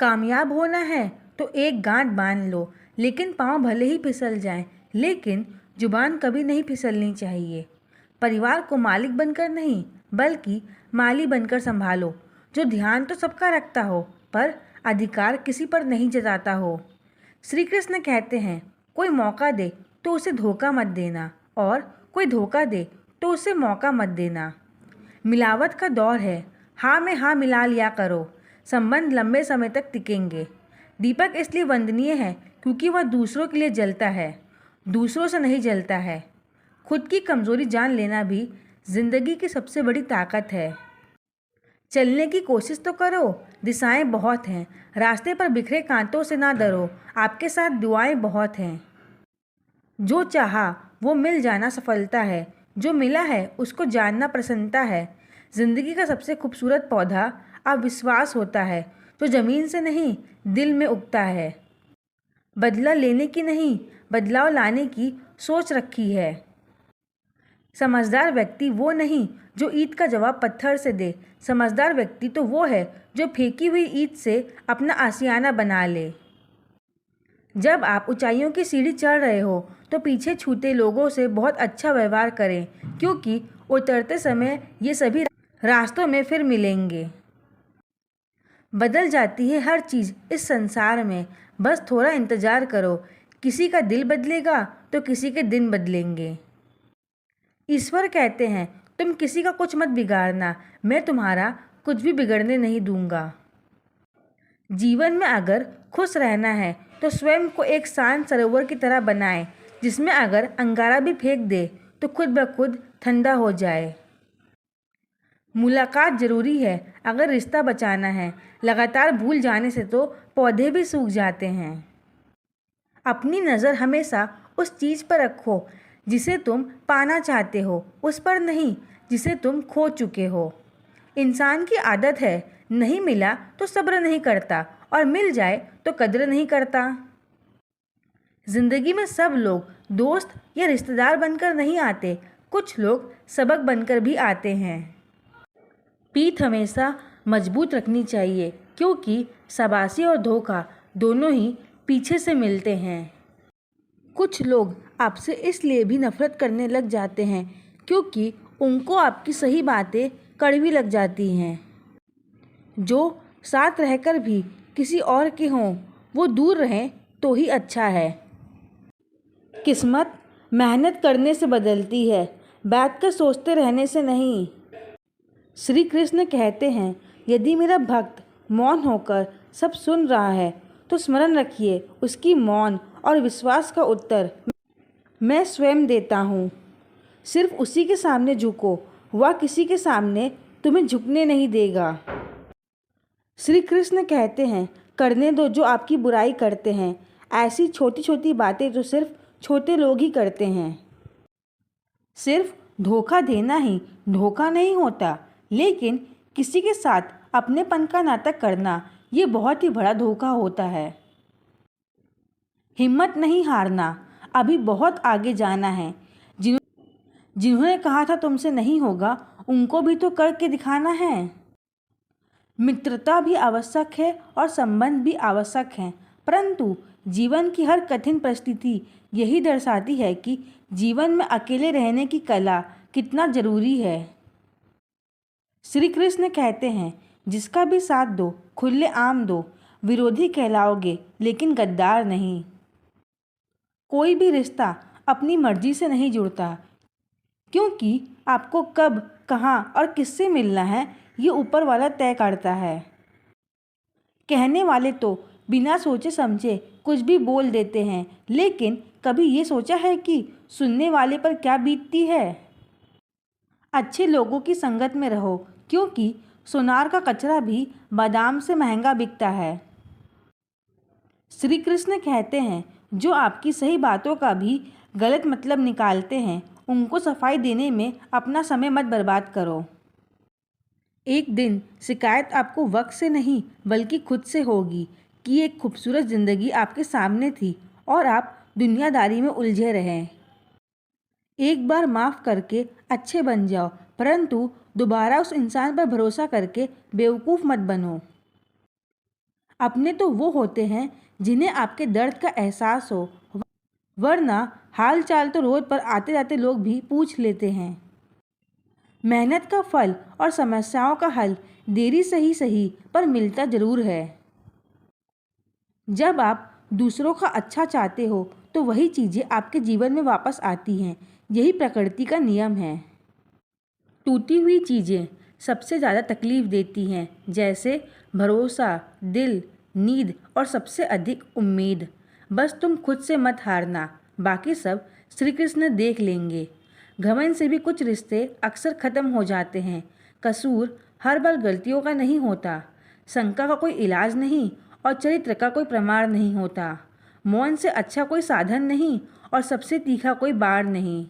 कामयाब होना है तो एक गांठ बांध लो, लेकिन पाँव भले ही फिसल जाएं, लेकिन जुबान कभी नहीं फिसलनी चाहिए। परिवार को मालिक बनकर नहीं, बल्कि माली बनकर संभालो, जो ध्यान तो सबका रखता हो पर अधिकार किसी पर नहीं जताता हो। श्री कृष्ण कहते हैं, कोई मौका दे तो उसे धोखा मत देना, और कोई धोखा दे तो उसे मौका मत देना। मिलावट का दौर है, हाँ में हाँ मिला लिया करो, संबंध लंबे समय तक टिकेंगे। दीपक इसलिए वंदनीय है क्योंकि वह दूसरों के लिए जलता है, दूसरों से नहीं जलता है। खुद की कमजोरी जान लेना भी जिंदगी की सबसे बड़ी ताकत है। चलने की कोशिश तो करो, दिशाएं बहुत हैं, रास्ते पर बिखरे कांटों से ना डरो, आपके साथ दुआएं बहुत हैं। जो चाहा वो मिल जाना सफलता है, जो मिला है उसको जानना प्रसन्नता है। जिंदगी का सबसे खूबसूरत पौधा अविश्वास होता है, जो ज़मीन से नहीं दिल में उगता है। बदला लेने की नहीं, बदलाव लाने की सोच रखी है। समझदार व्यक्ति वो नहीं जो ईंट का जवाब पत्थर से दे, समझदार व्यक्ति तो वो है जो फेंकी हुई ईंट से अपना आशियाना बना ले। जब आप ऊंचाइयों की सीढ़ी चढ़ रहे हो तो पीछे छूते लोगों से बहुत अच्छा व्यवहार करें, क्योंकि उतरते समय ये सभी रास्तों में फिर मिलेंगे। बदल जाती है हर चीज़ इस संसार में, बस थोड़ा इंतज़ार करो। किसी का दिल बदलेगा तो किसी के दिन बदलेंगे। ईश्वर कहते हैं, तुम किसी का कुछ मत बिगाड़ना, मैं तुम्हारा कुछ भी बिगड़ने नहीं दूंगा। जीवन में अगर खुश रहना है तो स्वयं को एक शांत सरोवर की तरह बनाएं, जिसमें अगर अंगारा भी फेंक दे तो खुद ब खुद ठंडा हो जाए। मुलाकात जरूरी है अगर रिश्ता बचाना है, लगातार भूल जाने से तो पौधे भी सूख जाते हैं। अपनी नज़र हमेशा उस चीज़ पर रखो जिसे तुम पाना चाहते हो, उस पर नहीं जिसे तुम खो चुके हो। इंसान की आदत है, नहीं मिला तो सब्र नहीं करता, और मिल जाए तो कद्र नहीं करता। जिंदगी में सब लोग दोस्त या रिश्तेदार बनकर नहीं आते, कुछ लोग सबक बनकर भी आते हैं। पीठ हमेशा मजबूत रखनी चाहिए, क्योंकि शाबाशी और धोखा दोनों ही पीछे से मिलते हैं। कुछ लोग आपसे इसलिए भी नफरत करने लग जाते हैं क्योंकि उनको आपकी सही बातें कड़वी लग जाती हैं। जो साथ रहकर भी किसी और के हों, वो दूर रहें तो ही अच्छा है। किस्मत मेहनत करने से बदलती है, बैठकर सोचते रहने से नहीं। श्री कृष्ण कहते हैं, यदि मेरा भक्त मौन होकर सब सुन रहा है तो स्मरण रखिए, उसकी मौन और विश्वास का उत्तर मैं स्वयं देता हूँ। सिर्फ उसी के सामने झुको, वह किसी के सामने तुम्हें झुकने नहीं देगा। श्री कृष्ण कहते हैं, करने दो जो आपकी बुराई करते हैं, ऐसी छोटी छोटी बातें जो सिर्फ छोटे लोग ही करते हैं। सिर्फ धोखा देना ही धोखा नहीं होता, लेकिन किसी के साथ अपनेपन का नाटक करना ये बहुत ही बड़ा धोखा होता है। हिम्मत नहीं हारना, अभी बहुत आगे जाना है। जिन्होंने कहा था तुमसे नहीं होगा, उनको भी तो करके दिखाना है। मित्रता भी आवश्यक है और संबंध भी आवश्यक है, परंतु जीवन की हर कठिन परिस्थिति यही दर्शाती है कि जीवन में अकेले रहने की कला कितना जरूरी है। श्री कृष्ण कहते हैं, जिसका भी साथ दो खुले आम दो, विरोधी कहलाओगे लेकिन गद्दार नहीं। कोई भी रिश्ता अपनी मर्जी से नहीं जुड़ता, क्योंकि आपको कब, कहाँ और किससे मिलना है ये ऊपर वाला तय करता है। कहने वाले तो बिना सोचे समझे कुछ भी बोल देते हैं, लेकिन कभी ये सोचा है कि सुनने वाले पर क्या बीतती है। अच्छे लोगों की संगत में रहो, क्योंकि सोनार का कचरा भी बादाम से महंगा बिकता है। श्री कृष्ण कहते हैं, जो आपकी सही बातों का भी गलत मतलब निकालते हैं, उनको सफाई देने में अपना समय मत बर्बाद करो। एक दिन शिकायत आपको वक्त से नहीं बल्कि खुद से होगी कि एक खूबसूरत ज़िंदगी आपके सामने थी और आप दुनियादारी में उलझे रहें। एक बार माफ़ करके अच्छे बन जाओ, परंतु दोबारा उस इंसान पर भरोसा करके बेवकूफ़ मत बनो। अपने तो वो होते हैं जिन्हें आपके दर्द का एहसास हो, वरना हाल चाल तो रोड पर आते जाते लोग भी पूछ लेते हैं। मेहनत का फल और समस्याओं का हल देरी सही सही पर मिलता जरूर है। जब आप दूसरों का अच्छा चाहते हो तो वही चीज़ें आपके जीवन में वापस आती हैं। यही प्रकृति का नियम है। टूटी हुई चीज़ें सबसे ज़्यादा तकलीफ़ देती हैं, जैसे भरोसा, दिल, नींद और सबसे अधिक उम्मीद। बस तुम खुद से मत हारना, बाकी सब श्री कृष्ण देख लेंगे। घमंड से भी कुछ रिश्ते अक्सर ख़त्म हो जाते हैं। कसूर हर बार गलतियों का नहीं होता, शंका का कोई इलाज नहीं और चरित्र का कोई प्रमाण नहीं होता। मौन से अच्छा कोई साधन नहीं और सबसे तीखा कोई बाण नहीं।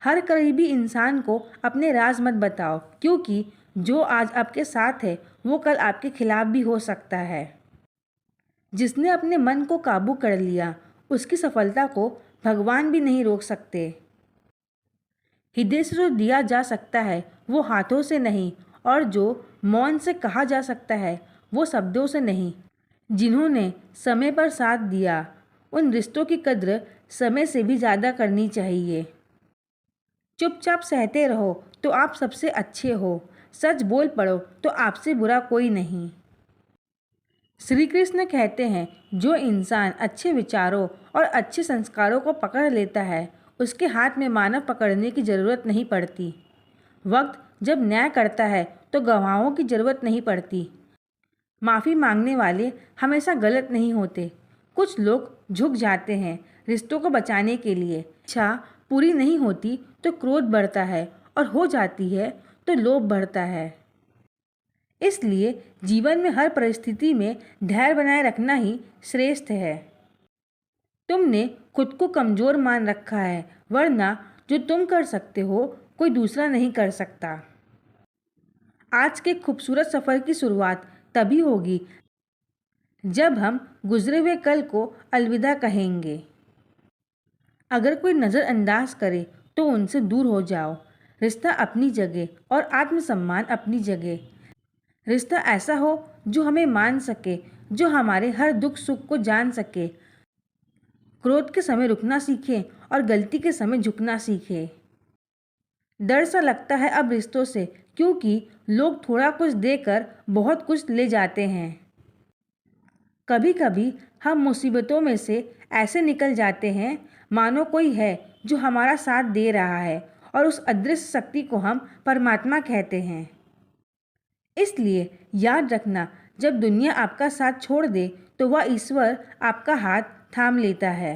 हर करीबी इंसान को अपने राज मत बताओ, क्योंकि जो आज आपके साथ है वो कल आपके खिलाफ भी हो सकता है। जिसने अपने मन को काबू कर लिया उसकी सफलता को भगवान भी नहीं रोक सकते। हृदय से जो दिया जा सकता है वो हाथों से नहीं, और जो मौन से कहा जा सकता है वो शब्दों से नहीं। जिन्होंने समय पर साथ दिया उन रिश्तों की कद्र समय से भी ज़्यादा करनी चाहिए। चुपचाप सहते रहो तो आप सबसे अच्छे हो, सच बोल पड़ो तो आपसे बुरा कोई नहीं। श्री कृष्ण कहते हैं, जो इंसान अच्छे विचारों और अच्छे संस्कारों को पकड़ लेता है उसके हाथ में मानव पकड़ने की ज़रूरत नहीं पड़ती। वक्त जब न्याय करता है तो गवाहों की ज़रूरत नहीं पड़ती। माफ़ी मांगने वाले हमेशा गलत नहीं होते। कुछ लोग झुक जाते हैं रिश्तों को बचाने के लिए। इच्छा पूरी नहीं होती तो क्रोध बढ़ता है, और हो जाती है तो लोभ बढ़ता है। इसलिए जीवन में हर परिस्थिति में धैर्य बनाए रखना ही श्रेष्ठ है। तुमने खुद को कमज़ोर मान रखा है, वरना जो तुम कर सकते हो कोई दूसरा नहीं कर सकता। आज के खूबसूरत सफ़र की शुरुआत तभी होगी जब हम गुजरे हुए कल को अलविदा कहेंगे। अगर कोई नज़रअंदाज करे तो उनसे दूर हो जाओ। रिश्ता अपनी जगह और आत्मसम्मान अपनी जगह। रिश्ता ऐसा हो जो हमें मान सके, जो हमारे हर दुख सुख को जान सके। क्रोध के समय रुकना सीखे और गलती के समय झुकना सीखे। डर सा लगता है अब रिश्तों से, क्योंकि लोग थोड़ा कुछ देकर बहुत कुछ ले जाते हैं। कभी कभी हम मुसीबतों में से ऐसे निकल जाते हैं मानो कोई है जो हमारा साथ दे रहा है, और उस अदृश्य शक्ति को हम परमात्मा कहते हैं। इसलिए याद रखना, जब दुनिया आपका साथ छोड़ दे तो वह ईश्वर आपका हाथ थाम लेता है।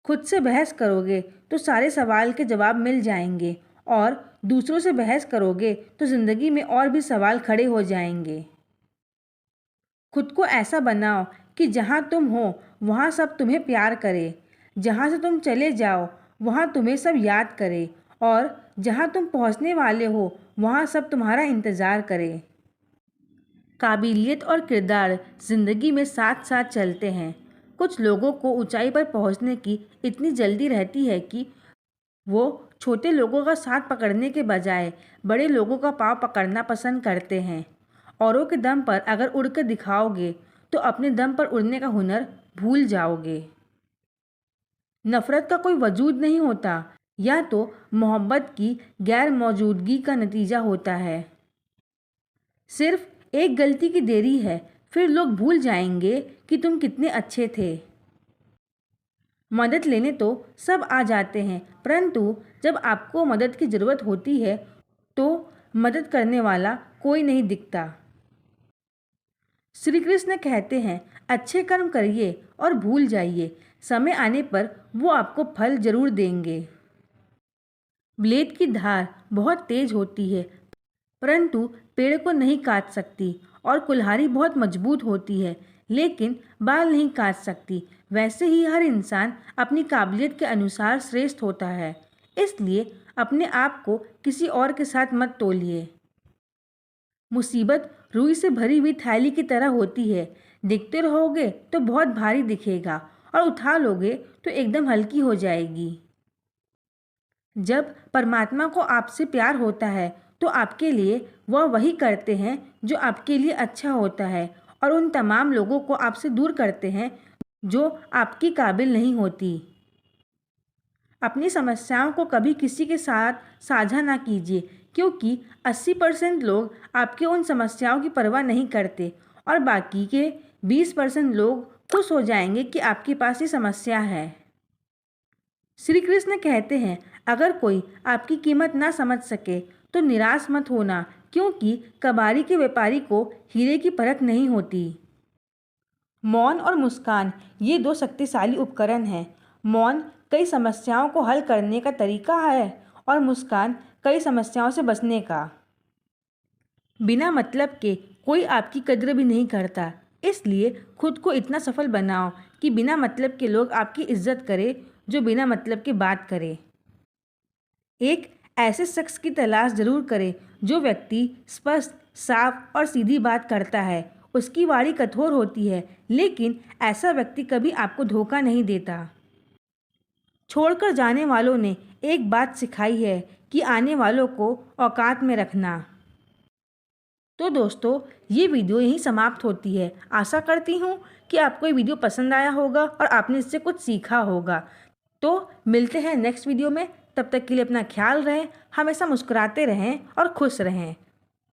खुद से बहस करोगे तो सारे सवाल के जवाब मिल जाएंगे, और दूसरों से बहस करोगे तो ज़िंदगी में और भी सवाल खड़े हो जाएंगे। खुद को ऐसा बनाओ कि जहाँ तुम हो वहाँ सब तुम्हें प्यार करे, जहाँ से तुम चले जाओ वहाँ तुम्हें सब याद करे, और जहाँ तुम पहुँचने वाले हो वहाँ सब तुम्हारा इंतज़ार करे। काबिलियत और किरदार ज़िंदगी में साथ साथ चलते हैं। कुछ लोगों को ऊंचाई पर पहुँचने की इतनी जल्दी रहती है कि वो छोटे लोगों का साथ पकड़ने के बजाय बड़े लोगों का पाँव पकड़ना पसंद करते हैं। औरों के दम पर अगर उड़ कर दिखाओगे तो अपने दम पर उड़ने का हुनर भूल जाओगे। नफ़रत का कोई वजूद नहीं होता, या तो मोहब्बत की गैर मौजूदगी का नतीजा होता है। सिर्फ एक गलती की देरी है, फिर लोग भूल जाएंगे कि तुम कितने अच्छे थे। मदद लेने तो सब आ जाते हैं, परंतु जब आपको मदद की ज़रूरत होती है तो मदद करने वाला कोई नहीं दिखता। श्री कृष्ण कहते हैं, अच्छे कर्म करिए और भूल जाइए, समय आने पर वो आपको फल जरूर देंगे। ब्लेड की धार बहुत तेज होती है, परंतु पेड़ को नहीं काट सकती, और कुल्हाड़ी बहुत मजबूत होती है लेकिन बाल नहीं काट सकती। वैसे ही हर इंसान अपनी काबिलियत के अनुसार श्रेष्ठ होता है। इसलिए अपने आप को किसी और के साथ मत तोलिए। मुसीबत रुई से भरी हुई थैली की तरह होती है। देखते रहोगे तो बहुत भारी दिखेगा, और उठा लोगे तो एकदम हल्की हो जाएगी। जब परमात्मा को आपसे प्यार होता है तो आपके लिए वह वही करते हैं जो आपके लिए अच्छा होता है और उन तमाम लोगों को आपसे दूर करते हैं जो आपकी काबिल नहीं होती। अपनी समस्याओं को कभी किसी के साथ साझा ना कीजिए, क्योंकि 80% लोग आपके उन समस्याओं की परवाह नहीं करते और बाकी के 20% लोग खुश हो जाएंगे कि आपके पास ये समस्या है। श्री कृष्ण कहते हैं, अगर कोई आपकी कीमत ना समझ सके तो निराश मत होना, क्योंकि कबाड़ी के व्यापारी को हीरे की परख नहीं होती। मौन और मुस्कान ये दो शक्तिशाली उपकरण हैं। मौन कई समस्याओं को हल करने का तरीका है और मुस्कान कई समस्याओं से बचने का। बिना मतलब के कोई आपकी कद्र भी नहीं करता, इसलिए खुद को इतना सफल बनाओ कि बिना मतलब के लोग आपकी इज्जत करें जो बिना मतलब के बात करे। एक ऐसे शख्स की तलाश जरूर करें जो व्यक्ति स्पष्ट, साफ और सीधी बात करता है। उसकी वाणी कठोर होती है, लेकिन ऐसा व्यक्ति कभी आपको धोखा नहीं देता। छोड़कर जाने वालों ने एक बात सिखाई है कि आने वालों को औकात में रखना। तो दोस्तों, ये वीडियो यहीं समाप्त होती है। आशा करती हूँ कि आपको ये वीडियो पसंद आया होगा और आपने इससे कुछ सीखा होगा। तो मिलते हैं नेक्स्ट वीडियो में। तब तक के लिए अपना ख्याल रहें, हमेशा मुस्कुराते रहें और खुश रहें।